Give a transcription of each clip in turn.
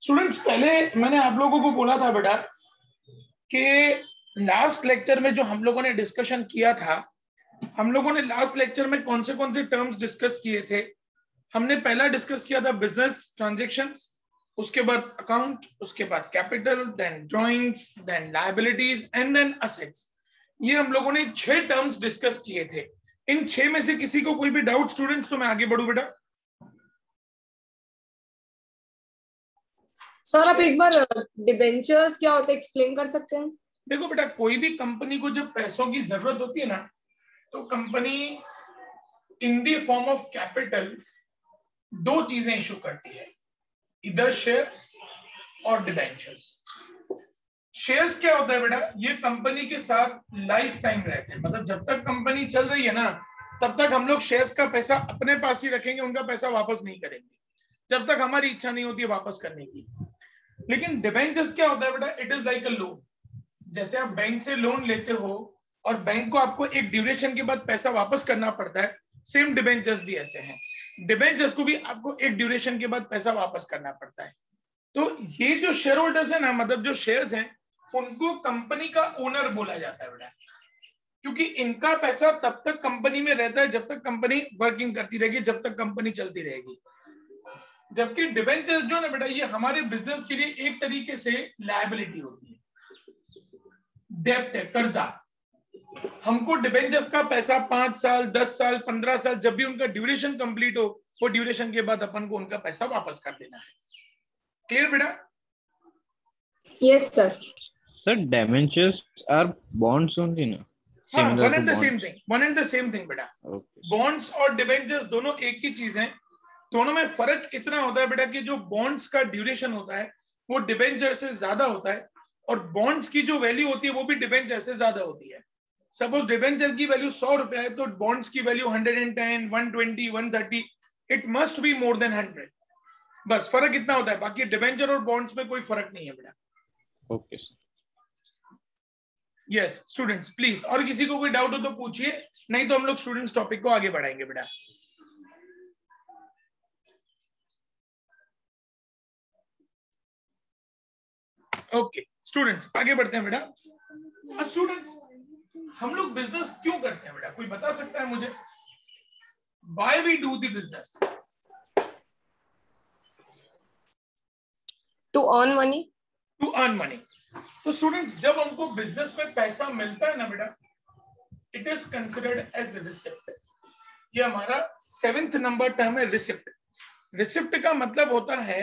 Students, पहले मैंने आप लोगों को बोला था बेटा कि लास्ट लेक्चर में जो हम लोगों ने डिस्कशन किया था, हम लोगों ने लास्ट लेक्चर में कौन से टर्म्स डिस्कस किए थे। हमने पहला डिस्कस किया था बिजनेस ट्रांजैक्शंस, उसके बाद अकाउंट, उसके बाद capital, then drawings, then liabilities and then assets. ये हम लोगों ने 6 टर्म्स डिस्कस किए थे। इन 6 में से किसी को कोई भी डाउट स्टूडेंट्स, तो मैं आगे बढ़ू बेटा। सर आप एक बार डिबेंचर्स क्या होता है एक्सप्लेन कर सकते हैं? देखो बेटा, कोई भी कंपनी को जब पैसों की जरूरत होती है ना, तो company in the form of capital 2 चीजें इशू करती है, इधर शेयर और डिबेंचर्स। शेयर्स क्या होता है बेटा, ये कंपनी के साथ लाइफ टाइम रहते हैं, मतलब जब तक कंपनी चल रही है ना, तब तक हम लोग शेयर्स का पैसा अपने पास ही रखेंगे, उनका पैसा वापस नहीं करेंगे जब तक हमारी इच्छा नहीं होती है वापस करने की। लेकिन डिबेंचर्स क्या होता है बेटा, it is like a loan. जैसे आप बैंक से लोन लेते हो और बैंक को आपको एक ड्यूरेशन के बाद पैसा वापस करना पड़ता है, सेम डिबेंचर्स भी ऐसे हैं। डिबेंचर्स को भी आपको एक ड्यूरेशन के बाद पैसा वापस करना पड़ता है। तो ये जो शेयर होल्डर्स है ना, मतलब जो शेयर्स हैं, उनको कंपनी का ओनर बोला जाता है बेटा, क्योंकि इनका पैसा तब तक कंपनी में रहता है जब तक कंपनी वर्किंग करती रहेगी, जब तक कंपनी चलती रहेगी। जबकि डिबेंचर्स जो ना बेटा, ये हमारे बिजनेस के लिए एक तरीके से लायबिलिटी होती है, डेब्ट है, कर्जा। हमको डिबेंचर्स का पैसा 5 साल, 10 साल, 15 साल, जब भी उनका ड्यूरेशन कंप्लीट हो, वो ड्यूरेशन के बाद अपन को उनका पैसा वापस कर देना है। क्लियर बेटा? Yes sir. Sir, debentures are bonds only, no? हाँ, Similar one to and the bonds. Same thing, one and the same thing बेटा। Okay. बॉन्ड्स और डिबेंचर्स दोनों एक ही चीज हैं। दोनों में फर्क इतना होता है बेटा कि जो बॉन्ड्स का ड्यूरेशन होता है वो डिबेंचर से ज्यादा होता है, और बॉन्ड्स की जो वैल्यू होती है वो भी डिबेंचर से ज्यादा होती है। सपोज डिबेंचर की वैल्यू 100 रुपया है, तो बॉन्ड्स की value 110, 120, 130, it must be more than 100। बस फर्क इतना होता है, बाकी डिबेंचर और बॉन्ड्स में कोई फर्क नहीं है बेटा। Okay, sir. Yes students, please, और किसी को कोई डाउट हो तो पूछिए, नहीं तो हम लोग स्टूडेंट्स टॉपिक को आगे बढ़ाएंगे बेटा। ओके स्टूडेंट्स, आगे बढ़ते हैं बेटा। स्टूडेंट्स, हम लोग बिजनेस क्यों करते हैं बेटा, कोई बता सकता है मुझे? Why we do the business? To earn money. To earn money. तो स्टूडेंट्स, जब हमको बिजनेस में पैसा मिलता है ना बेटा, it is considered as receipt. ये हमारा 7th नंबर टर्म है, रिसिप्ट। रिसिप्ट का मतलब होता है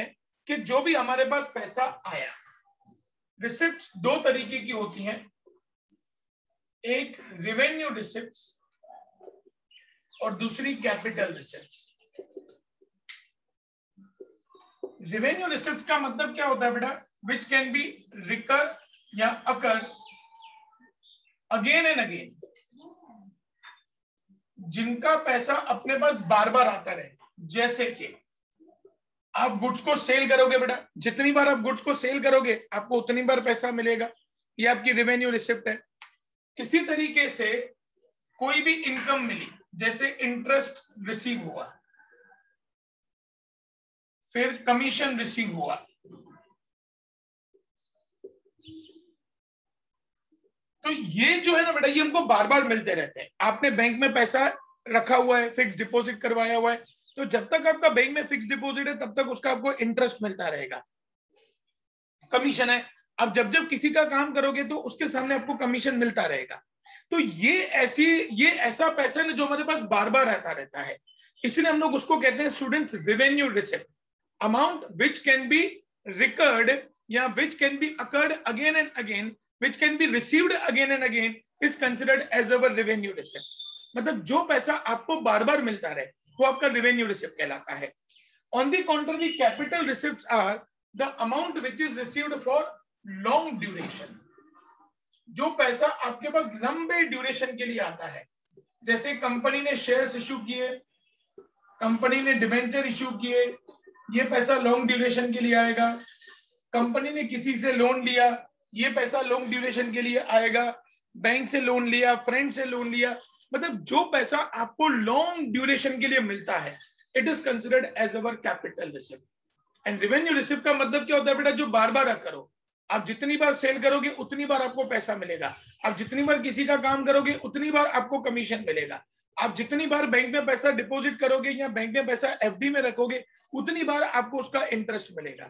कि जो भी हमारे पास पैसा आया। रिसिप्ट्स 2 तरीके की होती हैं, एक रेवेन्यू रिसिप्ट्स और दूसरी कैपिटल रिसिप्ट्स। रेवेन्यू रिसिप्ट्स का मतलब क्या होता है बेटा, विच कैन बी रिकर या अकर अगेन एंड अगेन, जिनका पैसा अपने पास बार बार आता रहे। जैसे कि आप गुड्स को सेल करोगे बेटा, जितनी बार आप गुड्स को सेल करोगे आपको उतनी बार पैसा मिलेगा, ये आपकी रेवेन्यू रिसिप्ट है। इसी तरीके से कोई भी इनकम मिली, जैसे इंटरेस्ट रिसीव हुआ, फिर कमीशन रिसीव हुआ, तो ये जो है ना बेटा, ये हमको बार बार मिलते रहते हैं। आपने बैंक में पैसा रखा हुआ है, फिक्स डिपॉजिट करवाया हुआ है, तो जब तक आपका बैंक में फिक्स डिपॉजिट है तब तक उसका आपको इंटरेस्ट मिलता रहेगा। कमीशन है, आप जब जब किसी का काम करोगे तो उसके सामने आपको कमीशन मिलता रहेगा। तो ये ऐसा पैसा है जो हमारे पास बार बार आता रहता है, इसलिए हम लोग उसको कहते हैं students revenue receipt. Amount which can be recurred या which can be occurred again and again, which can be received again and again, is considered as our revenue receipt. मतलब जो पैसा आपको बार बार मिलता रहे वो आपका रेवेन्यू रिसिप्ट कहलाता है। On the contrary, capital receipts are the amount which is received for long duration. जो पैसा आपके पास लंबे ड्यूरेशन के लिए आता है, जैसे कंपनी ने शेयर्स इश्यू किए, कंपनी ने डिबेंचर इश्यू किए, ये पैसा लॉन्ग ड्यूरेशन के लिए आएगा। कंपनी ने किसी से लोन लिया, ये पैसा लॉन्ग ड्यूरेशन के लिए आएगा। बैंक से लोन लिया, फ्रेंड से लोन लिया, मतलब जो पैसा आपको लॉन्ग ड्यूरेशन के लिए मिलता है, it is considered as our capital receipt. And revenue receipt का मतलब क्या होता है बेटा, जो बार बार करो, आप जितनी बार सेल करोगे उतनी बार आपको पैसा मिलेगा, आप जितनी बार किसी का काम करोगे उतनी बार आपको कमीशन मिलेगा, आप जितनी बार बैंक में पैसा डिपॉजिट करोगे या बैंक में पैसा एफडी में रखोगे उतनी बार आपको उसका इंटरेस्ट मिलेगा।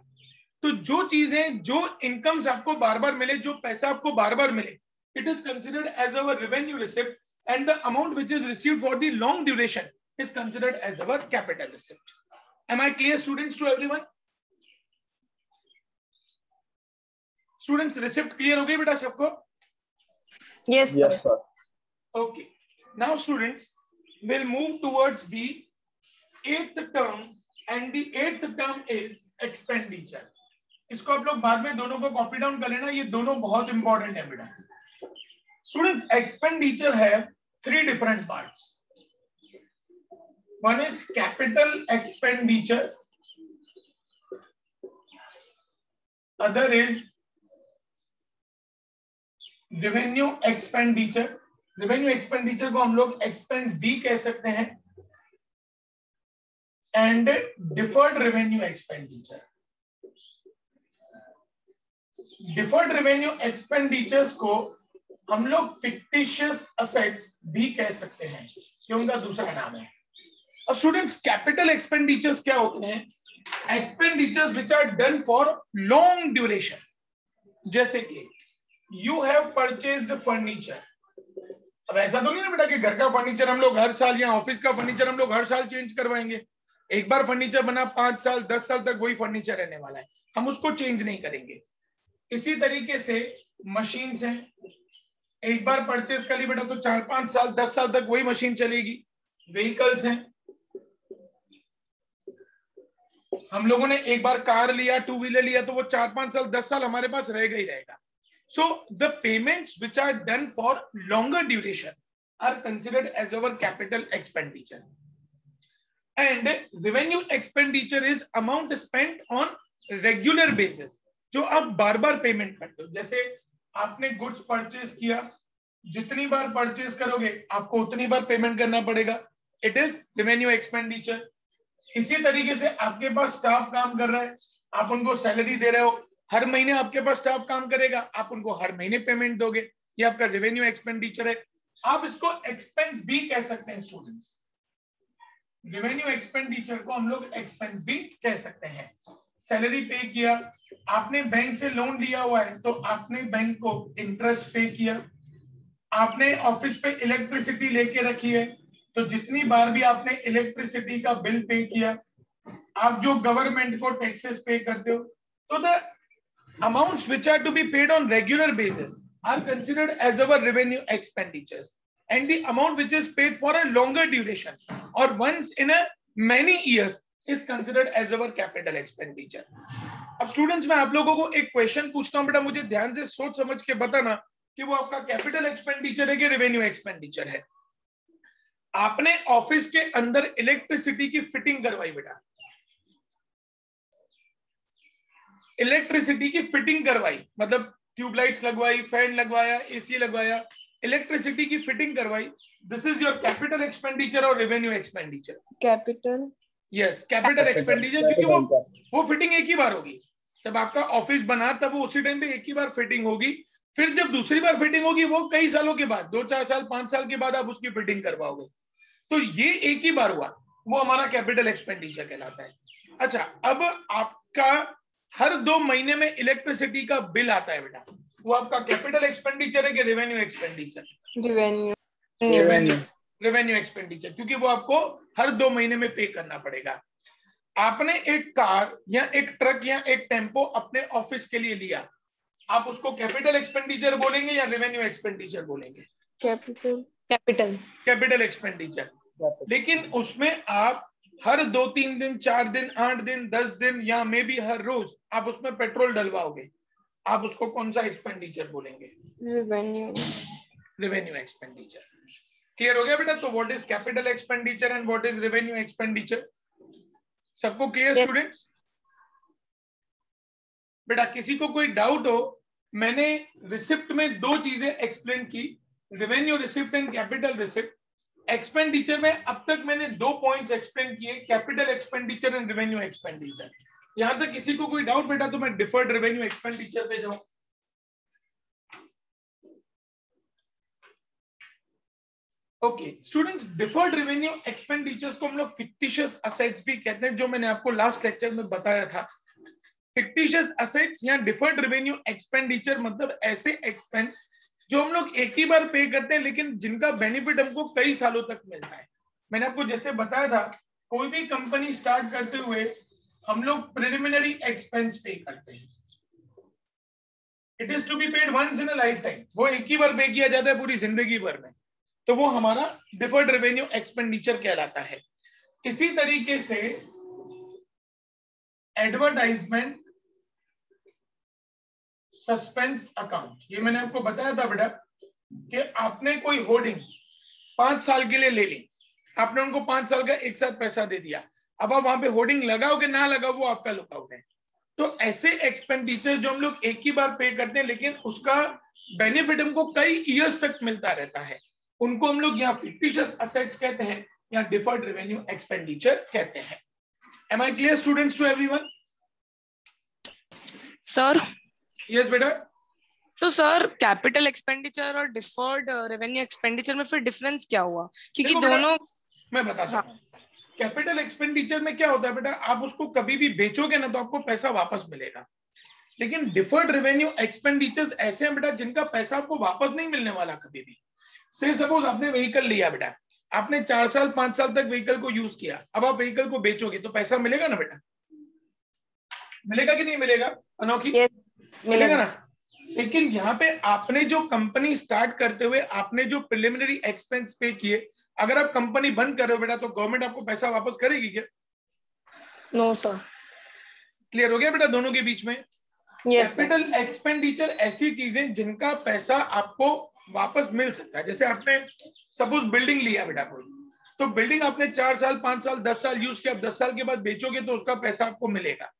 तो जो चीजें, जो इनकम्स आपको बार बार मिले, जो पैसा आपको बार बार मिले, it is considered as our revenue receipt and the amount which is received for the long duration is considered as our capital receipt. Am I clear students, to everyone? Students receipt clear हो गई बेटा सबको? Yes, sir. Okay. Now students will move towards the 8th term and the 8th term is expenditure. इसको आप लोग बाद में दोनों को कॉपी डाउन कर लेना, ये दोनों बहुत इंपॉर्टेंट है बेटा। स्टूडेंट्स एक्सपेंडिचर है 3 different parts. One is capital expenditure, other is revenue expenditure. Revenue expenditure को हम लोग एक्सपेंस भी कह सकते हैं, and deferred revenue expenditure. Deferred revenue expenditures को हम लोग फिक्टिशियस असेट्स भी कह सकते हैं, ये उनका दूसरा नाम है। अब स्टूडेंट्स कैपिटल एक्सपेंडिचर्स क्या होते हैं? Expenditures which are done for long duration, जैसे कि You have purchased furniture. अब ऐसा तो नहीं ना बेटा कि घर का फर्नीचर हम लोग हर साल या ऑफिस का फर्नीचर हम लोग हर साल चेंज करवाएंगे। एक बार फर्नीचर बना 5 साल 10 साल तक वही फर्नीचर रहने वाला है, हम उसको चेंज नहीं करेंगे। इसी तरीके से मशीन है, एक बार परचेज कर ली बेटा तो 4-5 साल 10 साल तक वही मशीन चलेगी। व्हीकल्स हैं, हम लोगों ने एक बार कार लिया, 2 व्हीलर लिया तो वो 4-5 साल 10 साल हमारे पास रहेगा ही रहेगा। So the payments which are done for longer duration are considered as our capital expenditure. And revenue expenditure is amount spent on regular basis, जो आप बार बार पेमेंट करते हो। जैसे आपने गुड्स परचेज किया, जितनी बार परचेज करोगे आपको उतनी बार पेमेंट करना पड़ेगा, इट इज रेवेन्यू एक्सपेंडिचर। इसी तरीके से आपके पास स्टाफ काम कर रहा है, आप उनको सैलरी दे रहे हो, हर महीने आपके पास स्टाफ काम करेगा, आप उनको हर महीने पेमेंट दोगे, ये आपका रेवेन्यू एक्सपेंडिचर है। आप इसको एक्सपेंस भी कह सकते हैं स्टूडेंट्स, रेवेन्यू एक्सपेंडिचर को हम लोग एक्सपेंस भी कह सकते हैं। सैलरी पे किया, आपने बैंक से लोन लिया हुआ है तो आपने बैंक को इंटरेस्ट पे किया, आपने ऑफिस पे इलेक्ट्रिसिटी लेके रखी है तो जितनी बार भी आपने इलेक्ट्रिसिटी का बिल पे किया, आप जो गवर्नमेंट को टैक्सेस पे करते हो, तो the amounts which are to be paid on regular basis are considered as our revenue expenditures, and the amount which is paid for a longer duration or once in a many years is considered as our capital expenditure. अब students मैं आप लोगों को एक question पूछता हूं बेटा, मुझे ध्यान से सोच समझ के बताना कि वो आपका कैपिटल एक्सपेंडिचर है कि रेवेन्यू एक्सपेंडिचर है। आपने ऑफिस के अंदर इलेक्ट्रिसिटी की फिटिंग करवाई बेटा, इलेक्ट्रिसिटी की फिटिंग करवाई मतलब ट्यूबलाइट्स लगवाई, फैन लगवाया, एसी लगवाया, इलेक्ट्रिसिटी की फिटिंग करवाई, this is your capital expenditure और revenue expenditure. Capital, yes capital expenditure, क्योंकि वो फिटिंग एक ही बार होगी। जब आपका ऑफिस बना तब वो उसी टाइम पे एक ही बार फिटिंग होगी, फिर जब दूसरी बार फिटिंग होगी वो कई सालों के बाद, 2-4 साल 5 साल के बाद आप उसकी फिटिंग करवाओगे, तो ये एक ही बार हुआ, वो हमारा कैपिटल एक्सपेंडिचर कहलाता है। अच्छा, अब आपका हर 2 महीने में इलेक्ट्रिसिटी का बिल आता है बेटा, वो आपका कैपिटल एक्सपेंडिचर है कि रेवेन्यू एक्सपेंडिचर? रेवेन्यू एक्सपेंडिचर, क्योंकि वो आपको हर 2 महीने में पे करना पड़ेगा। आपने एक कार या एक ट्रक या एक टेम्पो अपने ऑफिस के लिए लिया, आप उसको कैपिटल एक्सपेंडिचर बोलेंगे या रेवेन्यू एक्सपेंडिचर बोलेंगे? Capital expenditure. लेकिन उसमें आप हर 2-3 दिन, 4 दिन, 8 दिन, 10 दिन या मे बी हर रोज आप उसमें पेट्रोल डलवाओगे, आप उसको कौन सा एक्सपेंडिचर बोलेंगे? Revenue expenditure. क्लियर हो गया बेटा? तो what is capital expenditure and what is revenue expenditure? सबको क्लियर स्टूडेंट्स? बेटा किसी को कोई डाउट हो, मैंने रिसिप्ट में 2 चीजें एक्सप्लेन की, revenue receipt and capital receipt. Expenditure में अब तक मैंने 2 पॉइंट्स एक्सप्लेन किए, capital expenditure and revenue expenditure. यहां तक किसी को कोई डाउट बेटा तो मैं डिफर्ड रेवेन्यू एक्सपेंडिचर पे जाऊं। Okay students, deferred revenue expenditures को हम लोग फिक्टिशियस असेट्स भी कहते हैं, जो मैंने आपको लास्ट लेक्चर में बताया था। फिक्टिशियस असेट्स या डिफर्ड रेवेन्यू एक्सपेंडिचर मतलब ऐसे एक्सपेंस जो हम लोग एक ही बार पे करते हैं लेकिन जिनका बेनिफिट हमको कई सालों तक मिलता है। मैंने आपको जैसे बताया था, कोई भी कंपनी स्टार्ट करते हुए हम लोग प्रिलिमिनरी एक्सपेंस पे करते हैं। It is to be paid once in a life time, वो एक ही बार पे किया जाता है पूरी जिंदगी भर में, तो वो हमारा डिफर्ड रेवेन्यू एक्सपेंडिचर कहलाता है। इसी तरीके से एडवर्टाइजमेंट सस्पेंस अकाउंट, ये मैंने आपको बताया था बेटा कि आपने कोई होर्डिंग 5 साल के लिए ले ली, आपने उनको 5 साल का एक साथ पैसा दे दिया, अब आप वहां पे होर्डिंग लगाओ कि ना लगाओ वो आपका लुकआउट है। तो ऐसे एक्सपेंडिचर जो हम लोग एक ही बार पे करते हैं लेकिन उसका बेनिफिट हमको कई ईयर्स तक मिलता रहता है, उनको हम लोग यहाँ फिक्टिशियस असेट्स कहते हैं या डिफर्ड रेवेन्यू एक्सपेंडिचर कहते हैं। Am I clear students to everyone? Sir yes बेटा। तो सर कैपिटल एक्सपेंडिचर और डिफर्ड रेवेन्यू एक्सपेंडिचर में फिर डिफरेंस क्या हुआ? क्योंकि देखो बेटा, दोनों मैं बताता हाँ, हूँ। कैपिटल एक्सपेंडिचर में क्या होता है बेटा, आप उसको कभी भी बेचोगे ना तो आपको पैसा वापस मिलेगा, लेकिन डिफर्ड रेवेन्यू एक्सपेंडिचर्स ऐसे हैं बेटा जिनका पैसा आपको वापस नहीं मिलने वाला कभी भी। से सपोज आपने व्हीकल लिया बेटा, आपने 4 साल 5 साल तक व्हीकल को यूज किया, अब आप व्हीकल को बेचोगे तो पैसा मिलेगा ना बेटा, मिलेगा कि नहीं मिलेगा अनोखी? yes, मिलेगा ना। लेकिन यहाँ पे आपने जो कंपनी स्टार्ट करते हुए आपने जो प्रिलिमिनरी एक्सपेंस पे किए, अगर आप कंपनी बंद कर रहे हो बेटा तो गवर्नमेंट आपको पैसा वापस करेगी क्या? No sir. क्लियर हो गया बेटा दोनों के बीच में? Yes sir. कैपिटल एक्सपेंडिचर ऐसी चीजें जिनका पैसा आपको वापस मिल सकता है। जैसे आपने सपोज बिल्डिंग लिया बेटा कोई, तो बिल्डिंग आपने 4 साल 5 साल 10 साल यूज किया, 10 साल के बाद बेचोगे तो उसका पैसा आपको मिलेगा,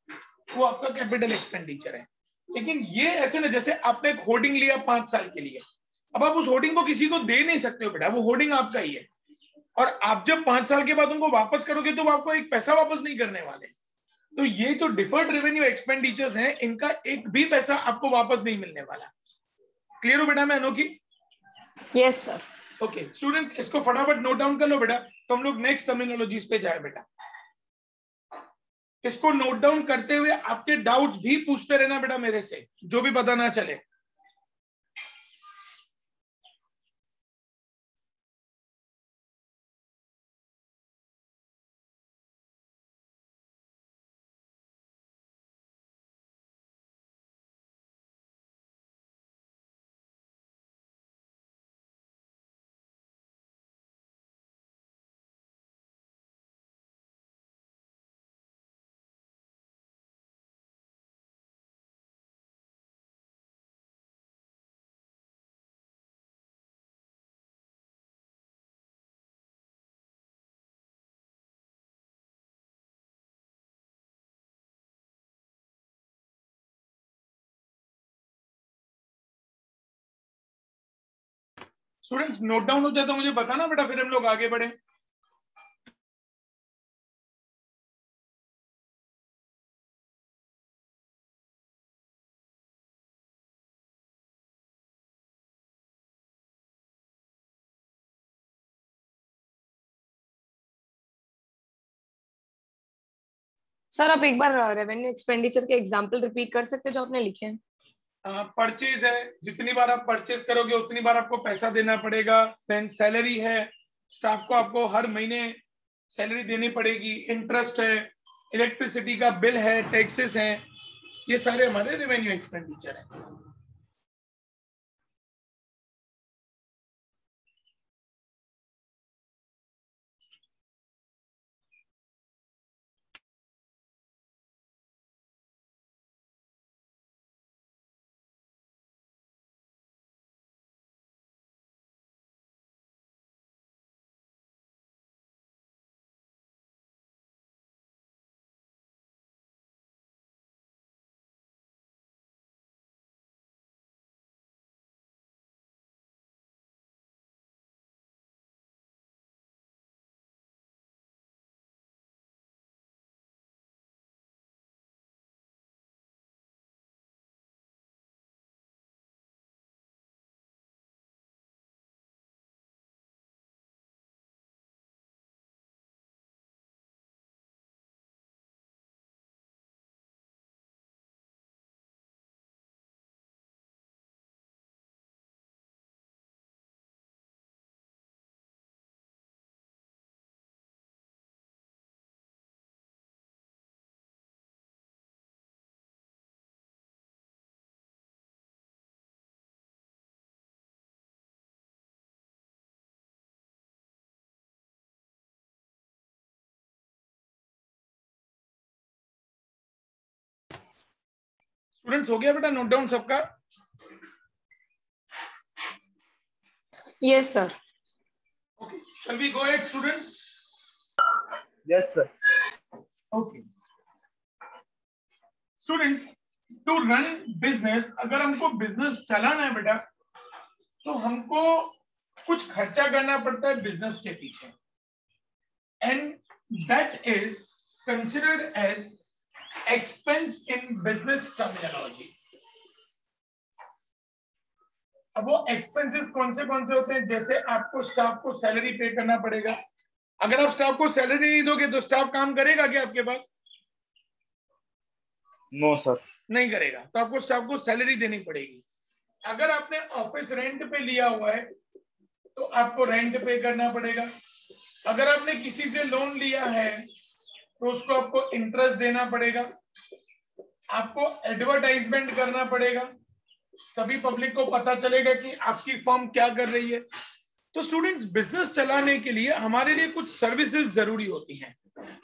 वो आपका कैपिटल एक्सपेंडिचर है। लेकिन ये ऐसे ना, जैसे आपने एक होर्डिंग लिया 5 साल के लिए, अब आप उस होर्डिंग को किसी को दे नहीं सकते हो बेटा, वो होर्डिंग आपका ही है, और आप जब 5 साल के बाद उनको वापस करोगे तो वो आपको एक पैसा वापस नहीं करने वाले। तो ये जो डिफर्ड रेवेन्यू एक्सपेंडिचर्स हैं, इनका एक भी पैसा आपको वापस नहीं मिलने वाला। क्लियर हो बेटा मैं अनोखी? Yes sir. ओके स्टूडेंट्स, इसको फटाफट नोट डाउन कर लो बेटा, तो हम लोग नेक्स्ट टर्मिनोलॉजीज पे जाए बेटा। इसको नोट डाउन करते हुए आपके डाउट्स भी पूछते रहना बेटा मेरे से, जो भी पता ना चले। स्टूडेंट्स नोट डाउन हो जाए तो मुझे बताना बेटा, फिर हम लोग आगे बढ़े। सर आप एक बार रेवेन्यू एक्सपेंडिचर के एग्जांपल रिपीट कर सकते हैं जो आपने लिखे हैं? परचेज है, जितनी बार आप परचेज करोगे उतनी बार आपको पैसा देना पड़ेगा। देन सैलरी है, स्टाफ को आपको हर महीने सैलरी देनी पड़ेगी। इंटरेस्ट है, इलेक्ट्रिसिटी का बिल है, टैक्सेस हैं, ये सारे हमारे रेवेन्यू एक्सपेंडिचर हैं। स्टूडेंट्स हो गया बेटा नोट डाउन सबका? Yes sir. Okay. Shall we go ahead, students? Yes, sir. Okay. Students, to run business, अगर हमको बिजनेस चलाना है बेटा, तो हमको कुछ खर्चा करना पड़ता है बिजनेस के पीछे, and that is considered as expense in business terminology. अब वो एक्सपेंसेस कौन से होते हैं? जैसे आपको स्टाफ को सैलरी पे करना पड़ेगा. अगर आप स्टाफ को सैलरी नहीं दोगे तो स्टाफ काम करेगा क्या आपके पास? No, sir. नहीं करेगा. तो आपको स्टाफ को सैलरी देनी पड़ेगी. अगर आपने ऑफिस रेंट पे लिया हुआ है तो आपको रेंट पे करना पड़ेगा. अगर आपने किसी से लोन लिया है तो उसको आपको इंटरेस्ट देना पड़ेगा. आपको एडवर्टाइजमेंट करना पड़ेगा, तभी पब्लिक को पता चलेगा कि आपकी फर्म क्या कर रही है. तो स्टूडेंट्स, बिजनेस चलाने के लिए हमारे लिए कुछ सर्विसेज जरूरी होती हैं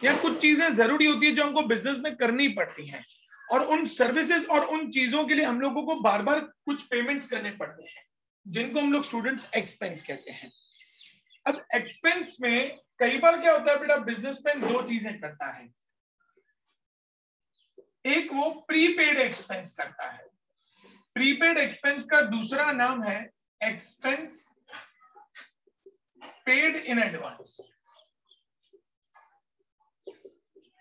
या कुछ चीजें जरूरी होती है जो हमको बिजनेस में करनी पड़ती हैं, और उन सर्विसेज और उन चीजों के लिए हम लोगों को बार बार कुछ पेमेंट्स करने पड़ते हैं, जिनको हम लोग स्टूडेंट्स एक्सपेंस कहते हैं. अब एक्सपेंस में कई बार क्या होता है बेटा, बिजनेसमैन दो चीजें करता है. एक वो प्रीपेड एक्सपेंस करता है. प्रीपेड एक्सपेंस का दूसरा नाम है एक्सपेंस पेड इन एडवांस.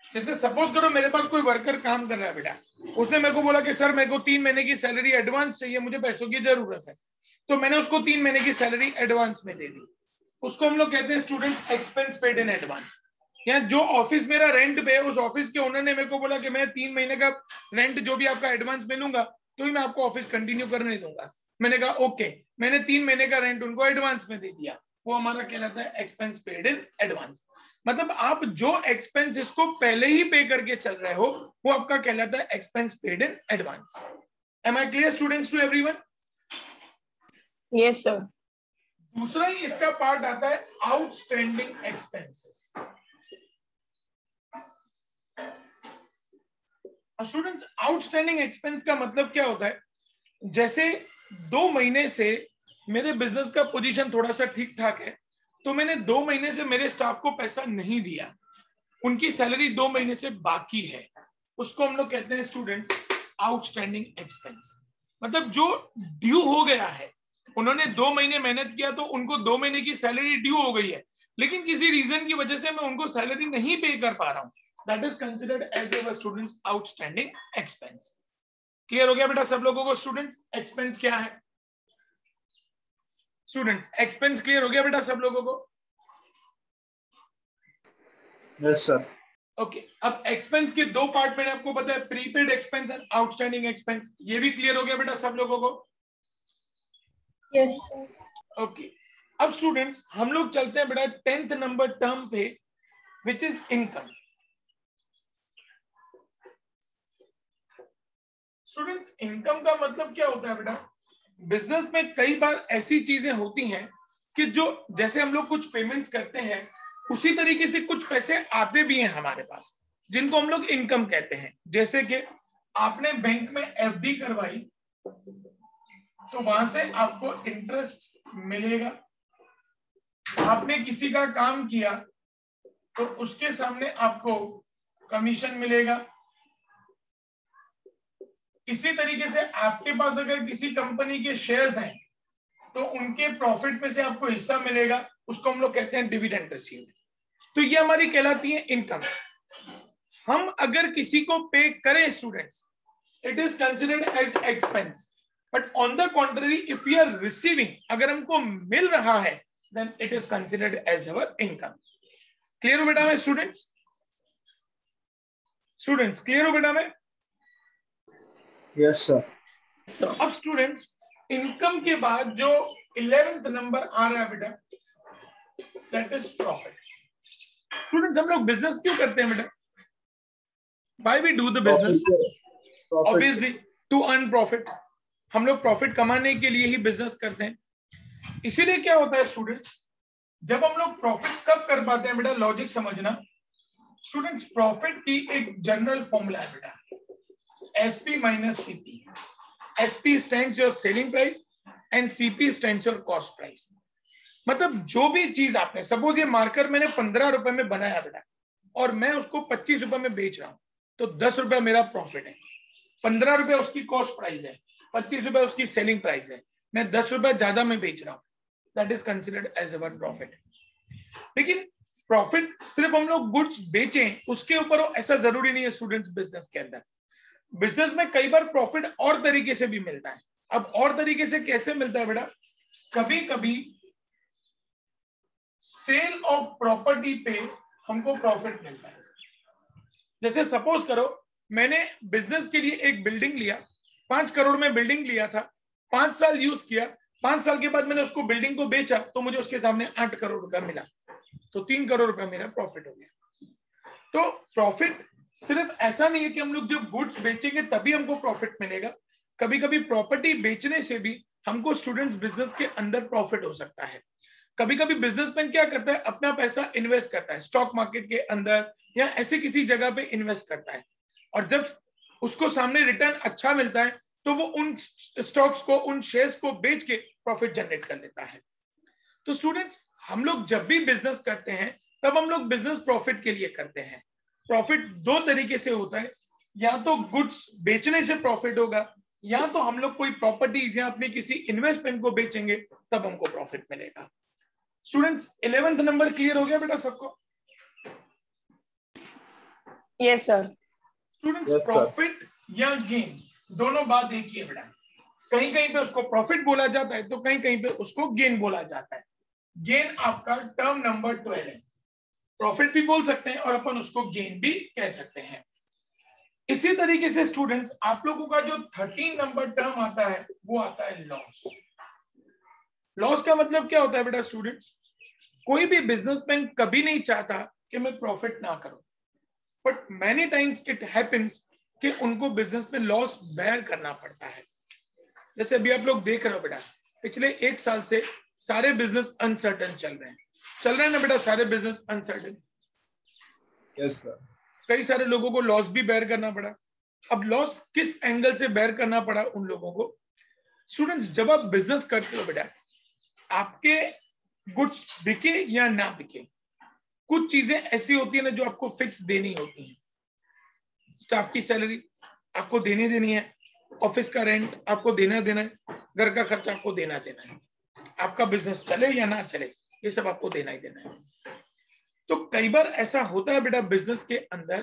जैसे सपोज करो मेरे पास कोई वर्कर काम कर रहा है बेटा, उसने मेरे को बोला कि सर मेरे को 3 महीने की सैलरी एडवांस चाहिए, मुझे पैसों की जरूरत है. तो मैंने उसको 3 महीने की सैलरी एडवांस में दे दी. उसको हम लोग कहते हैं student expense paid in advance. या जो ऑफिस मेरा रेंट पे है, उस ऑफिस के ओनर ने मेरे को बोला कि मैं 3 महीने का रेंट जो भी आपका एडवांस में लूंगा तो ही मैं आपको ऑफिस कंटिन्यू करने दूंगा. मैंने कहा ओके, मैंने 3 महीने का रेंट उनको एडवांस में दे दिया. वो हमारा कहलाता है एक्सपेंस पेड इन एडवांस. मतलब आप जो एक्सपेंस इसको पहले ही पे करके चल रहे हो वो आपका कहलाता है expense paid in advance. Am I clear students to everyone? Yes sir. दूसरा ही इसका पार्ट आता है outstanding expenses. Students, outstanding expense का मतलब क्या होता है? जैसे 2 महीने से मेरे बिजनेस का पोजीशन थोड़ा सा ठीक ठाक है, तो मैंने 2 महीने से मेरे स्टाफ को पैसा नहीं दिया, उनकी सैलरी 2 महीने से बाकी है, उसको हम लोग कहते हैं स्टूडेंट्स आउटस्टैंडिंग एक्सपेंस. मतलब जो ड्यू हो गया है, उन्होंने 2 महीने मेहनत किया तो उनको 2 महीने की सैलरी ड्यू हो गई है, लेकिन किसी रीजन की वजह से मैं उनको सैलरी नहीं पे कर पा रहा हूं. That is considered as a student's outstanding expense. Clear हो गया बेटा सब लोगों को? स्टूडेंट्स, एक्सपेंस क्या है? स्टूडेंट्स, एक्सपेंस क्लियर हो गया बेटा सब लोगों को? Yes, sir. ओके. अब एक्सपेंस के 2 पार्ट मैंने आपको बताया, prepaid expense and outstanding expense. ये भी क्लियर हो गया बेटा सब लोगों को? Yes sir. ओके. अब स्टूडेंट्स, हम लोग चलते हैं बेटा 10th नंबर टर्म पे, which is income. Students, income का मतलब क्या होता है बेटा? बिजनेस में कई बार ऐसी चीजें होती हैं कि जो जैसे हम लोग कुछ पेमेंट्स करते हैं उसी तरीके से कुछ पैसे आते भी हैं हमारे पास, जिनको हम लोग इनकम कहते हैं. जैसे कि आपने बैंक में एफडी करवाई तो वहां से आपको इंटरेस्ट मिलेगा. आपने किसी का काम किया तो उसके सामने आपको कमीशन मिलेगा. इसी तरीके से आपके पास अगर किसी कंपनी के शेयर्स हैं तो उनके प्रॉफिट में से आपको हिस्सा मिलेगा, उसको हम लोग कहते हैं डिविडेंड रिसीव्ड. तो ये हमारी कहलाती है इनकम. हम अगर किसी को पे करें students, it is considered as expense, but on the contrary if we are receiving, अगर हमको मिल रहा है, then it is considered as our income. Clear हो बेटा में स्टूडेंट्स? स्टूडेंट्स क्लियर हो बेटा में? Yes, sir. So, अब स्टूडेंट्स, इनकम के बाद जो 11th नंबर आ रहा है बेटा, दैट इज प्रॉफिट. स्टूडेंट्स, हम लोग बिजनेस क्यों करते हैं बेटा? Why we do the business? Obviously to earn profit. हम लोग प्रॉफिट कमाने के लिए ही बिजनेस करते हैं. इसीलिए क्या होता है स्टूडेंट्स, जब हम लोग प्रॉफिट कब कर पाते हैं बेटा? लॉजिक समझना स्टूडेंट्स. प्रॉफिट की एक जनरल फॉर्मूला है बेटा, SP minus CP. SP stands your selling price and CP stands your cost price. मतलब जो भी चीज आपने, सपोज ये मार्कर मैंने 15 रुपए में बनाया बेटा और मैं उसको 25 रुपए में बेच रहा हूं, तो 10 रुपए मेरा प्रॉफिट है, 15 रुपए उसकी कॉस्ट प्राइस है, 25 रुपए उसकी सेलिंग प्राइस है, मैं 10 रुपए ज्यादा में बेच रहा हूं, that is considered as our profit. लेकिन प्रॉफिट सिर्फ हम लोग गुड्स बेचें उसके ऊपर हो ऐसा जरूरी नहीं है स्टूडेंट्स. बिजनेस के अंदर, बिजनेस में कई बार प्रॉफिट और तरीके से भी मिलता है. अब और तरीके से कैसे मिलता है बेटा? कभी कभी सेल ऑफ प्रॉपर्टी पे हमको प्रॉफिट मिलता है. जैसे सपोज करो मैंने बिजनेस के लिए एक बिल्डिंग लिया, 5 करोड़ में बिल्डिंग लिया था, 5 साल यूज किया, 5 साल के बाद मैंने उसको बिल्डिंग को बेचा तो मुझे उसके सामने 8 करोड़ रुपया मिला, तो 3 करोड़ रुपया मेरा प्रॉफिट हो गया. तो प्रॉफिट सिर्फ ऐसा नहीं है कि हम लोग जब गुड्स बेचेंगे तभी हमको प्रॉफिट मिलेगा. कभी कभी प्रॉपर्टी बेचने से भी हमको स्टूडेंट्स बिजनेस के अंदर प्रॉफिट हो सकता है. कभी कभी बिजनेसमैन क्या करता है, अपना पैसा इन्वेस्ट करता है स्टॉक मार्केट के अंदर या ऐसे किसी जगह पे इन्वेस्ट करता है, और जब उसको सामने रिटर्न अच्छा मिलता है तो वो उन स्टॉक्स को, उन शेयर्स को बेच के प्रॉफिट जनरेट कर लेता है. तो स्टूडेंट्स, हम लोग जब भी बिजनेस करते हैं तब हम लोग बिजनेस प्रॉफिट के लिए करते हैं. प्रॉफिट 2 तरीके से होता है, या तो गुड्स बेचने से प्रॉफिट होगा, या तो हम लोग कोई प्रॉपर्टीज या अपने किसी इन्वेस्टमेंट को बेचेंगे तब हमको प्रॉफिट मिलेगा. स्टूडेंट्स, 11th नंबर क्लियर हो गया बेटा सबको? Yes sir. Students, Yes, sir. Profit या गेन दोनों बात एक ही है बेटा. कहीं कहीं पे उसको प्रॉफिट बोला जाता है तो कहीं कहीं पे उसको गेन बोला जाता है. गेन आपका टर्म नंबर 12 है. प्रॉफिट भी बोल सकते हैं और अपन उसको गेन भी कह सकते हैं. इसी तरीके से स्टूडेंट्स, आप लोगों का जो 13 नंबर टर्म आता है वो आता है लॉस. लॉस का मतलब क्या होता है बेटा स्टूडेंट्स? कोई भी बिजनेसमैन कभी नहीं चाहता कि मैं प्रॉफिट ना करूं, but many times it happens कि उनको बिजनेस में लॉस बेयर करना पड़ता है. जैसे अभी आप लोग देख रहे हो बेटा, पिछले 1 साल से सारे बिजनेस अनसर्टन चल रहे हैं ना बेटा, सारे बिजनेस अनसर्टन. Yes sir. कई सारे लोगों को लॉस भी बेयर करना पड़ा. अब लॉस किस एंगल से बेयर करना पड़ा उन लोगों को? स्टूडेंट्स, जब आप बिजनेस करते हो बेटा, आपके गुड्स बिके या ना बिके, कुछ चीजें ऐसी होती है ना जो आपको फिक्स देनी होती हैं. स्टाफ की सैलरी आपको देनी है, ऑफिस का रेंट आपको देना है, घर का खर्चा आपको देना है, आपका बिजनेस चले या ना चले ये सब आपको देना ही देना है. तो कई बार ऐसा होता है बेटा बिजनेस के अंदर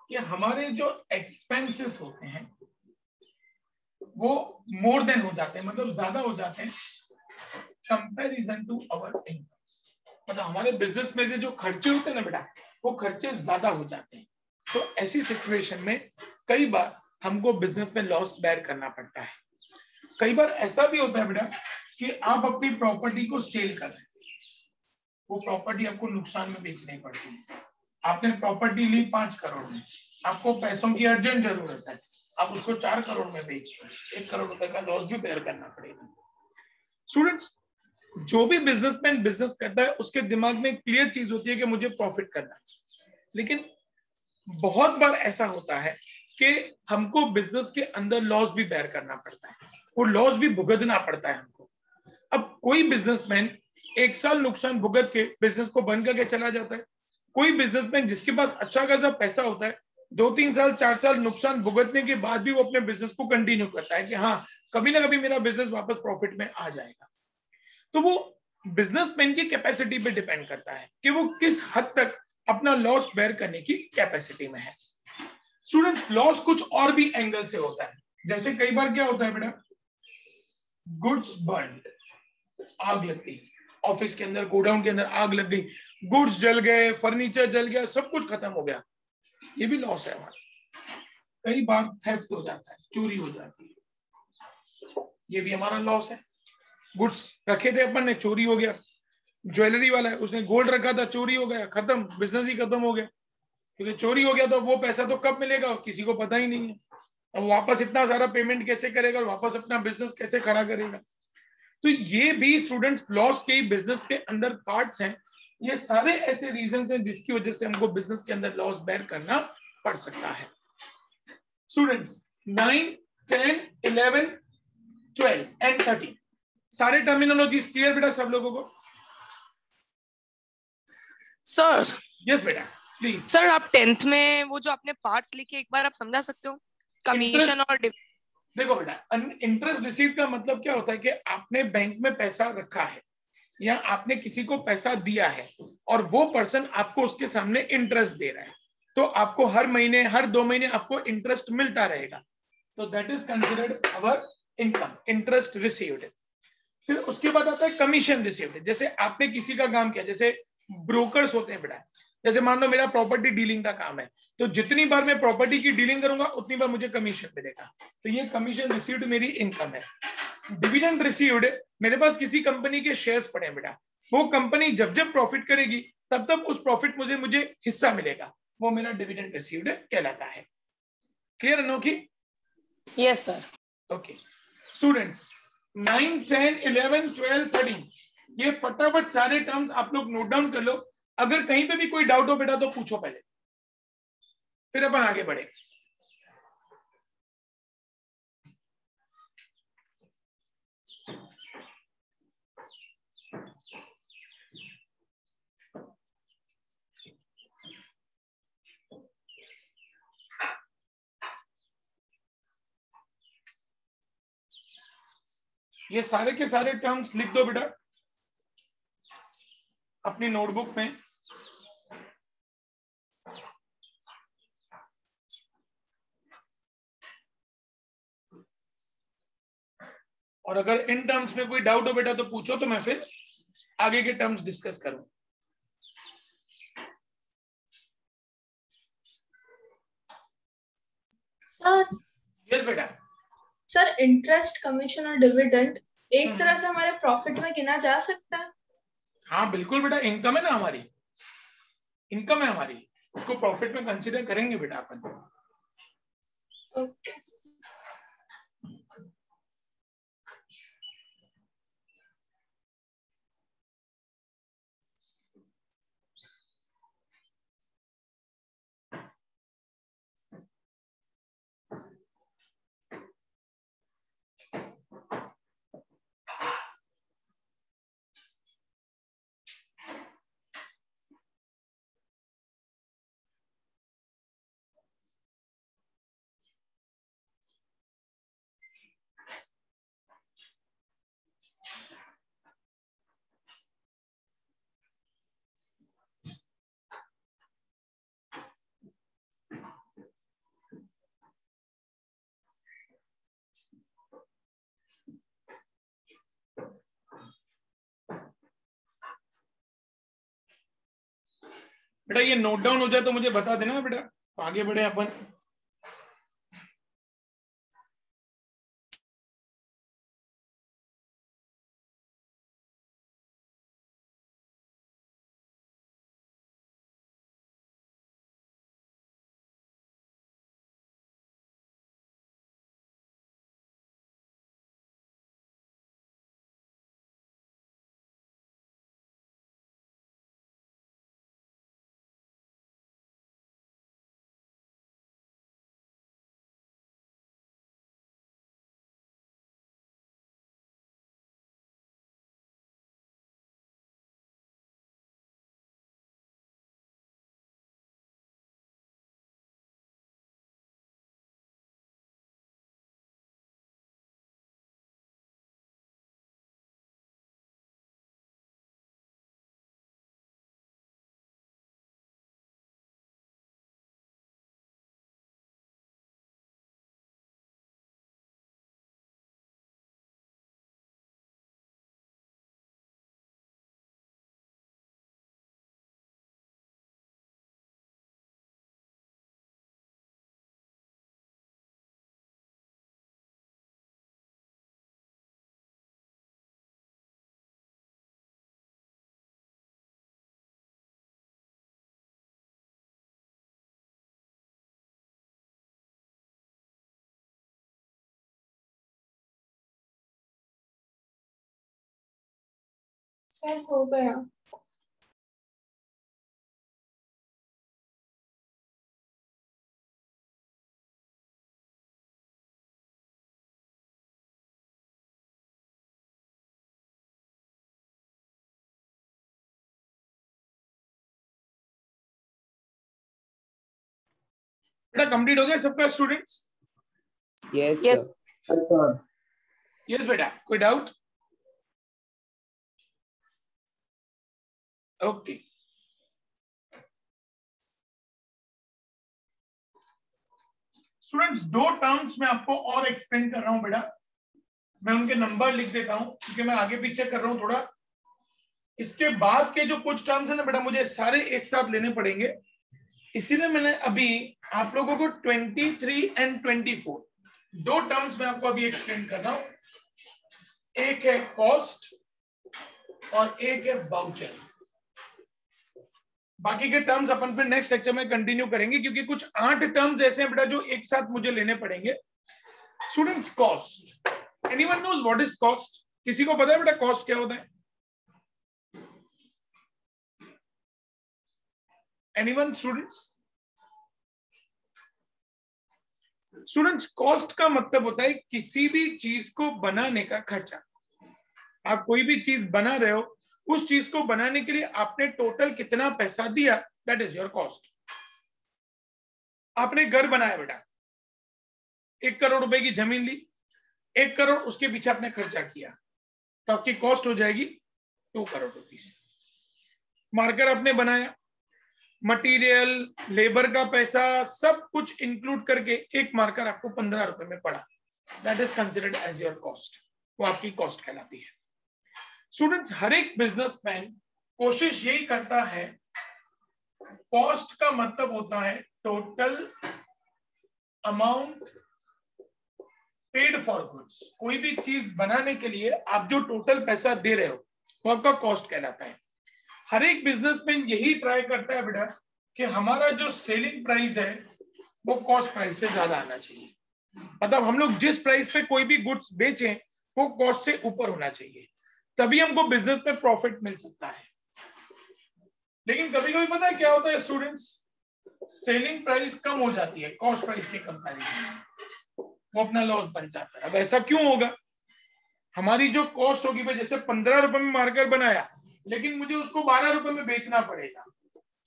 कि हमारे जो एक्सपेंसेस होते हैं वो मोर देन हो जाते हैं, मतलब ज्यादा हो जाते हैं कंपैरिजन टू आवर इनकम. मतलब हमारे बिजनेस में से जो खर्चे होते हैं ना बेटा, वो खर्चे ज्यादा हो जाते हैं. तो ऐसी सिचुएशन में कई बार हमको बिजनेस में लॉस बेयर करना पड़ता है. कई बार ऐसा भी होता है बेटा कि आप अपनी प्रॉपर्टी को सेल कर रहे हैं, वो प्रॉपर्टी आपको नुकसान में बेचनी पड़ती है. आपने प्रॉपर्टी ली 5 करोड़ में, आपको पैसों की अर्जेंट जरूरत है, आप उसको 4 करोड़ में बेच रहे हैं, 1 करोड़ रुपए का लॉस भी बेयर करना पड़ेगा. स्टूडेंट्स, जो भी बिजनेसमैन बिजनेस करता है उसके दिमाग में क्लियर चीज होती है कि मुझे प्रॉफिट करना है. लेकिन बहुत बार ऐसा होता है कि हमको बिजनेस के अंदर लॉस भी बेयर करना पड़ता है, वो लॉस भी भुगतना पड़ता है हमको. अब कोई बिजनेसमैन 1 साल नुकसान भुगत के बिजनेस को बंद करके चला जाता है. कोई बिजनेसमैन जिसके पास अच्छा खासा पैसा होता है 2-3 साल 4 साल नुकसान भुगतने के बाद भी वो अपने बिजनेस को कंटिन्यू करता है कि हाँ, कभी ना कभी मेरा बिजनेस वापस प्रॉफिट में आ जाएगा. तो वो बिजनेसमैन की कैपेसिटी पे डिपेंड करता है कि वो किस हद तक अपना लॉस बेयर करने की कैपेसिटी में है. स्टूडेंट्स, लॉस कुछ और भी एंगल से होता है. जैसे कई बार क्या होता है बेटा, गुड्स बर्न, आग लगती, ऑफिस के अंदर, गोडाउन के अंदर आग लग गई, गुड्स जल गए, फर्नीचर जल गया, सब कुछ खत्म हो गया, ये भी लॉस है हमारा. कई बार थेफ्ट हो जाता है, चोरी हो जाती है, ये भी हमारा लॉस है. गुड्स रखे थे अपन ने, चोरी हो गया. ज्वेलरी वाला है, उसने गोल्ड रखा था, चोरी हो गया, खत्म, बिजनेस ही खत्म हो गया. क्योंकि चोरी हो गया तो वो पैसा तो कब मिलेगा किसी को पता ही नहीं है. अब वापस इतना सारा पेमेंट कैसे करेगा और वापस अपना बिजनेस कैसे खड़ा करेगा. तो ये भी स्टूडेंट्स लॉस के बिजनेस के अंदर पार्ट्स हैं. ये सारे ऐसे रीजंस हैं जिसकी वजह से हमको बिजनेस के अंदर लॉस बेयर करना पड़ सकता है. स्टूडेंट्स, 9, 10, 11, 12 and 13 सारे टर्मिनोलॉजीज क्लियर बेटा सब लोगों को? सर यस बेटा प्लीज। सर आप 10th में वो जो आपने पार्ट्स लिखे एक बार आप समझा सकते हो, कमीशन और देखो बेटा, इंटरेस्ट रिसीव का मतलब क्या होता है कि आपने बैंक में पैसा रखा है या आपने किसी को पैसा दिया है और वो पर्सन आपको उसके सामने इंटरेस्ट दे रहा है, तो आपको हर महीने हर 2 महीने आपको इंटरेस्ट मिलता रहेगा, तो that is considered our income, interest received. फिर उसके बाद आता है कमीशन रिसीव्ड। जैसे आपने किसी का काम किया, जैसे ब्रोकर्स होते हैं बेटा, जैसे मान लो मेरा प्रॉपर्टी डीलिंग का काम है, तो जितनी बार मैं प्रॉपर्टी की डीलिंग करूंगा उतनी बार मुझे कमीशन मिलेगा, तो ये कमीशन रिसीव्ड मेरी इनकम है। डिविडेंड रिसीव्ड, मेरे पास किसी कंपनी के शेयर्स पड़े हैं बेटा, वो कंपनी जब जब प्रॉफिट करेगी तब तब उस प्रॉफिट मुझे हिस्सा मिलेगा, वो मेरा डिविडेंड रिसीव्ड कहलाता है। क्लियर अनोखी? Yes sir. ओके स्टूडेंट्स, 9, 10, 11, 12, 13 ये फटाफट सारे टर्म्स आप लोग नोट डाउन कर लो। अगर कहीं पे भी कोई डाउट हो बेटा तो पूछो पहले, फिर अपन आगे बढ़े। ये सारे के सारे टर्म्स लिख दो बेटा अपनी नोटबुक में। और अगर इन टर्म्स में कोई डाउट हो बेटा तो पूछो, तो मैं फिर आगे के टर्म्स डिस्कस करूं। सर यस बेटा। सर इंटरेस्ट, कमीशन और डिविडेंड एक तरह से हमारे प्रॉफिट में गिना जा सकता है? हाँ बिल्कुल बेटा, इनकम है ना हमारी, इनकम है हमारी, उसको प्रॉफिट में कंसीडर करेंगे बेटा अपन। ओके। बेटा ये नोट डाउन हो जाए तो मुझे बता देना बेटा, तो आगे बढ़े अपन। सर हो गया। बेटा कंप्लीट हो गया सबका students? Yes, Yes. sir. Yes बेटा, कोई डाउट? ओके, स्टूडेंट्स दो टर्म्स में आपको और एक्सप्लेन कर रहा हूं बेटा, मैं उनके नंबर लिख देता हूं क्योंकि मैं आगे पीछे कर रहा हूं थोड़ा। इसके बाद के जो कुछ टर्म्स है ना बेटा, मुझे सारे एक साथ लेने पड़ेंगे, इसीलिए मैंने अभी आप लोगों को 23 एंड 24 दो टर्म्स में आपको अभी एक्सप्लेन कर रहा हूं। एक है कॉस्ट और एक है वाउचर। बाकी के टर्म्स अपन फिर नेक्स्ट लेक्चर में कंटिन्यू करेंगे क्योंकि कुछ 8 टर्म्स ऐसे हैं बेटा जो एक साथ मुझे लेने पड़ेंगे। Students cost, anyone knows what is cost? किसी को पता है बेटा कॉस्ट क्या होता है? Anyone students? स्टूडेंट्स कॉस्ट का मतलब होता है किसी भी चीज को बनाने का खर्चा। आप कोई भी चीज बना रहे हो, उस चीज को बनाने के लिए आपने टोटल कितना पैसा दिया, दैट इज योर कॉस्ट। आपने घर बनाया बेटा, 1 करोड़ रुपए की जमीन ली, 1 करोड़ उसके पीछे आपने खर्चा किया, तो आपकी कॉस्ट हो जाएगी 2 करोड़ रुपीस। मार्कर आपने बनाया, मटेरियल, लेबर का पैसा, सब कुछ इंक्लूड करके एक मार्कर आपको 15 रुपए में पड़ा, that is considered as your cost, वो आपकी कॉस्ट कहलाती है। स्टूडेंट्स हर एक बिजनेसमैन कोशिश यही करता है, कॉस्ट का मतलब होता है total amount paid for goods. कोई भी चीज बनाने के लिए आप जो टोटल पैसा दे रहे हो वो आपका कॉस्ट कहलाता है। हर एक बिजनेसमैन यही ट्राई करता है बेटा कि हमारा जो सेलिंग प्राइस है वो कॉस्ट प्राइस से ज्यादा आना चाहिए। मतलब हम लोग जिस प्राइस पे कोई भी गुड्स बेचें वो कॉस्ट से ऊपर होना चाहिए, तभी हमको बिजनेस में प्रॉफिट मिल सकता है। लेकिन कभी कभी पता है क्या होता है स्टूडेंट्स, सेलिंग प्राइस कम हो जाती है कॉस्ट प्राइस के कंपैरिजन में, वो अपना लॉस बन जाता है। अब ऐसा क्यों होगा? हमारी जो कॉस्ट होगी भाई, जैसे 15 रुपए में मार्कर बनाया लेकिन मुझे उसको 12 रुपए में बेचना पड़ेगा,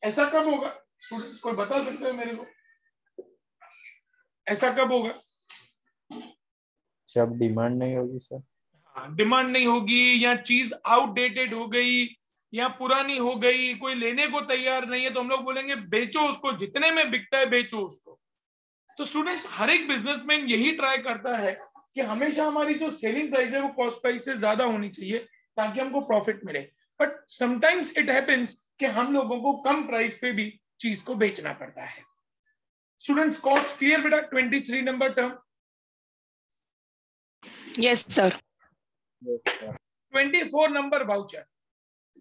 ऐसा कब होगा स्टूडेंट्स? कोई बता सकते हो मेरे को, ऐसा कब होगा? जब डिमांड नहीं होगी सर। हाँ, डिमांड नहीं होगी, या चीज आउटडेटेड हो गई या पुरानी हो गई, कोई लेने को तैयार नहीं है, तो हम लोग बोलेंगे बेचो उसको, जितने में बिकता है बेचो उसको। तो स्टूडेंट्स हर एक बिजनेसमैन यही ट्राई करता है कि हमेशा हमारी जो सेलिंग प्राइस है वो कॉस्ट प्राइस से ज्यादा होनी चाहिए ताकि हमको प्रॉफिट मिले। बट समटाइम्स इट हैपेंस कि हम लोगों को कम प्राइस पे भी चीज को बेचना पड़ता है। स्टूडेंट्स कॉस्ट क्लियर बेटा? 23 number term. Yes sir. 24 number voucher.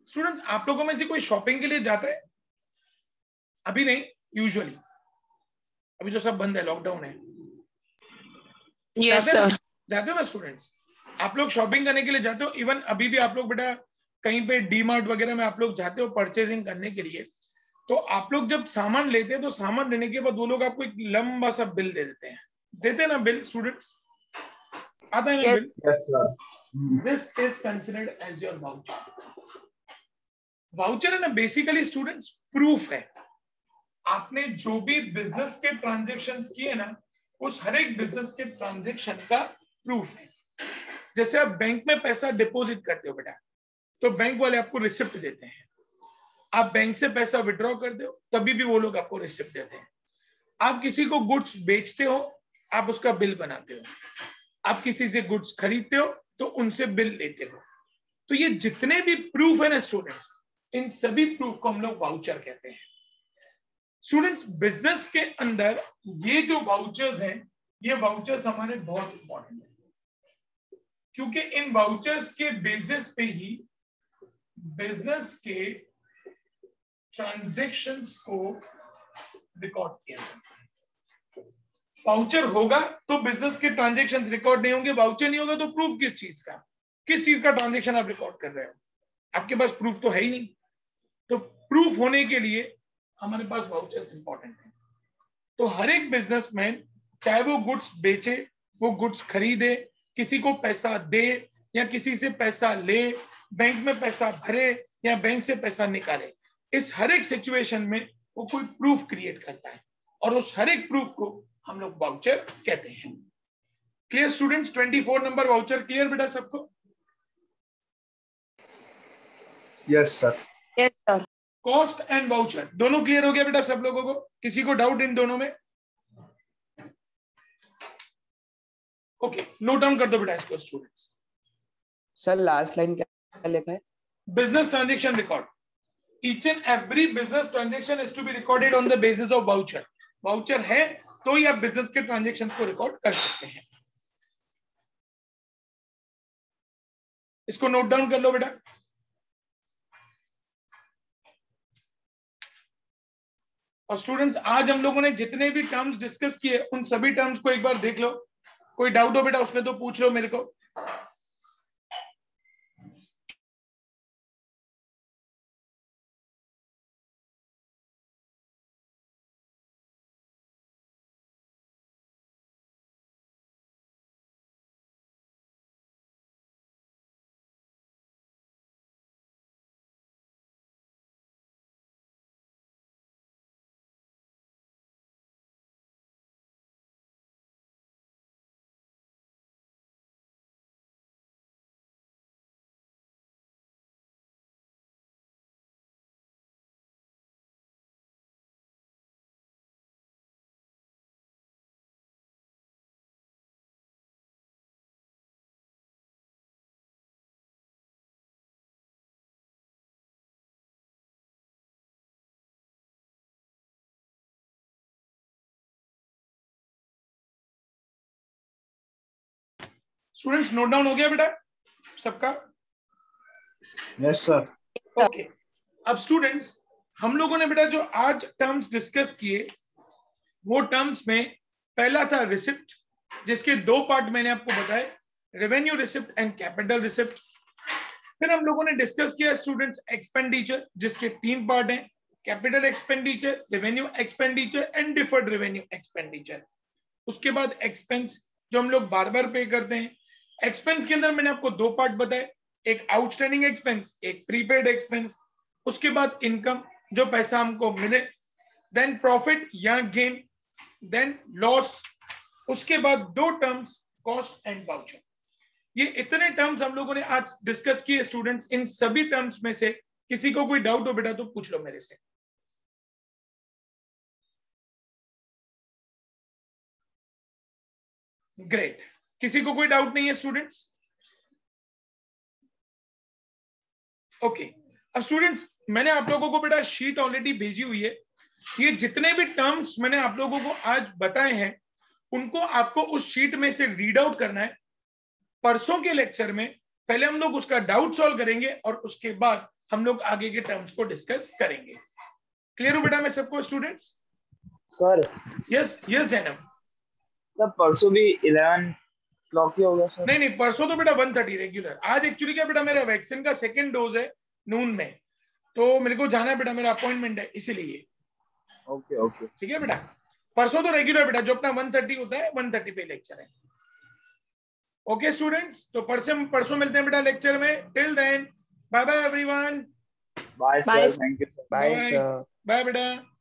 Students आप लोगों में से कोई शॉपिंग के लिए जाता है? अभी नहीं, यूजुअली अभी जो सब बंद है, लॉकडाउन है। Yes sir. जाते हो ना स्टूडेंट्स? आप लोग शॉपिंग करने के लिए जाते हो? इवन अभी भी आप लोग बेटा कहीं पे डीमार्ट वगैरह में आप लोग जाते हो परचेजिंग करने के लिए, तो आप लोग जब सामान लेते हैं तो सामान लेने के बाद वो लोग आपको एक लंबा सा बिल दे देते हैं, देते हैं ना बिल स्टूडेंट्स? आता है ना Yes. Bill? Yes, sir. This is considered as your voucher. Voucher है ना बेसिकली स्टूडेंट्स प्रूफ है, आपने जो भी बिजनेस के ट्रांजेक्शन्स किए ना, उस हर एक बिजनेस के ट्रांजेक्शन का प्रूफ है। जैसे आप बैंक में पैसा डिपॉजिट करते हो बेटा, तो बैंक वाले आपको रिसिप्ट देते हैं। आप बैंक से पैसा विड्रॉ करते हो तभी भी वो लोग आपको रिसिप्ट देते हैं। आप किसी को गुड्स बेचते हो, आप उसका बिल बनाते हो। आप किसी से गुड्स खरीदते हो तो उनसे बिल लेते हो। तो ये जितने भी प्रूफ है ना स्टूडेंट्स, इन सभी प्रूफ को हम लोग वाउचर कहते हैं। स्टूडेंट्स बिजनेस के अंदर ये जो वाउचर्स हैं, ये वाउचर्स हमारे बहुत इंपॉर्टेंट है, क्योंकि इन वाउचर्स के बेसिस पे ही बिजनेस के ट्रांजैक्शंस को रिकॉर्ड किया जाता है। वाउचर होगा तो बिजनेस के ट्रांजैक्शंस रिकॉर्ड नहीं होंगे, वाउचर नहीं होगा तो प्रूफ किस चीज का ट्रांजैक्शन आप रिकॉर्ड कर रहे हो? आपके पास प्रूफ तो है ही नहीं। तो प्रूफ होने के लिए हमारे पास वाउचर्स इंपॉर्टेंट है। तो हर एक बिजनेसमैन चाहे वो गुड्स बेचे, वो गुड्स खरीदे, किसी को पैसा दे या किसी से पैसा ले, बैंक में पैसा भरे या बैंक से पैसा निकाले, इस हर एक सिचुएशन में वो कोई प्रूफ क्रिएट करता है। और उस हर एक प्रूफ को हम लोग वाउचर कहते हैं। Clear students? 24 number voucher clear बेटा सबको? Yes sir. Yes sir. Cost and voucher दोनों क्लियर हो गया बेटा सब लोगों को? किसी को डाउट इन दोनों में? ओके, नोट डाउन कर दो बेटा इसको स्टूडेंट्स। सर लास्ट लाइन क्या लिखा है? Business transaction record. Each and every business transaction is to be recorded on the basis of voucher. Voucher है तो ही आप बिजनेस के ट्रांजेक्शंस को रिकॉर्ड कर सकते हैं। इसको नोट डाउन कर लो बेटा। और स्टूडेंट्स आज हम लोगों ने जितने भी टर्म्स डिस्कस किए उन सभी टर्म्स को एक बार देख लो। कोई डाउट हो बेटा उसमें तो पूछ लो मेरे को। स्टूडेंट्स नोट डाउन हो गया बेटा सबका? Yes sir. ओके, अब स्टूडेंट्स हम लोगों ने बेटा जो आज टर्म्स डिस्कस किए वो टर्म्स में पहला था रिसिप्ट, जिसके दो पार्ट मैंने आपको बताए, revenue receipt and capital receipt. फिर हम लोगों ने डिस्कस किया स्टूडेंट्स एक्सपेंडिचर, जिसके तीन पार्ट हैं, capital expenditure, revenue expenditure and deferred revenue expenditure. उसके बाद एक्सपेंस जो हम लोग बार बार पे करते हैं। एक्सपेंस के अंदर मैंने आपको दो पार्ट बताए, एक आउटस्टैंडिंग एक्सपेंस, एक प्रीपेड एक्सपेंस। उसके बाद इनकम जो पैसा हमको मिले, देन प्रॉफिट या गेन, देन लॉस। उसके बाद दो टर्म्स कॉस्ट एंड वाउचर। ये इतने टर्म्स हम लोगों ने आज डिस्कस किए स्टूडेंट्स। इन सभी टर्म्स में से किसी को कोई डाउट हो बेटा तो पूछ लो मेरे से। ग्रेट, किसी को कोई डाउट नहीं है स्टूडेंट्स? ओके, अब स्टूडेंट्स मैंने आप लोगों को बेटा शीट ऑलरेडी भेजी हुई है। ये जितने भी टर्म्स मैंने आप लोगों को आज बताए हैं उनको आपको उस शीट में से रीड आउट करना है। परसों के लेक्चर में पहले हम लोग उसका डाउट सॉल्व करेंगे और उसके बाद हम लोग आगे के टर्म्स को डिस्कस करेंगे। क्लियर हो बेटा मैं सबको students? Sir yes yes Zainab. Sir परसों भी 11 क्लॉक ही होगा सर? नहीं नहीं, परसों तो बेटा 1:30 रेगुलर। आज एक्चुअली क्या बेटा मेरा वैक्सीन का सेकंड डोज है नून में, तो मेरे को जाना है बेटा, मेरा अपॉइंटमेंट है इसीलिए। ओके ओके ठीक है बेटा, परसों तो रेगुलर बेटा जो अपना 1:30 होता है 1:30 पे लेक्चर है। ओके स्टूडेंट्स, तो परसों मिलते हैं बेटा लेक्चर में। Till then bye bye everyone. Bye sir, thank you sir. Bye बेटा।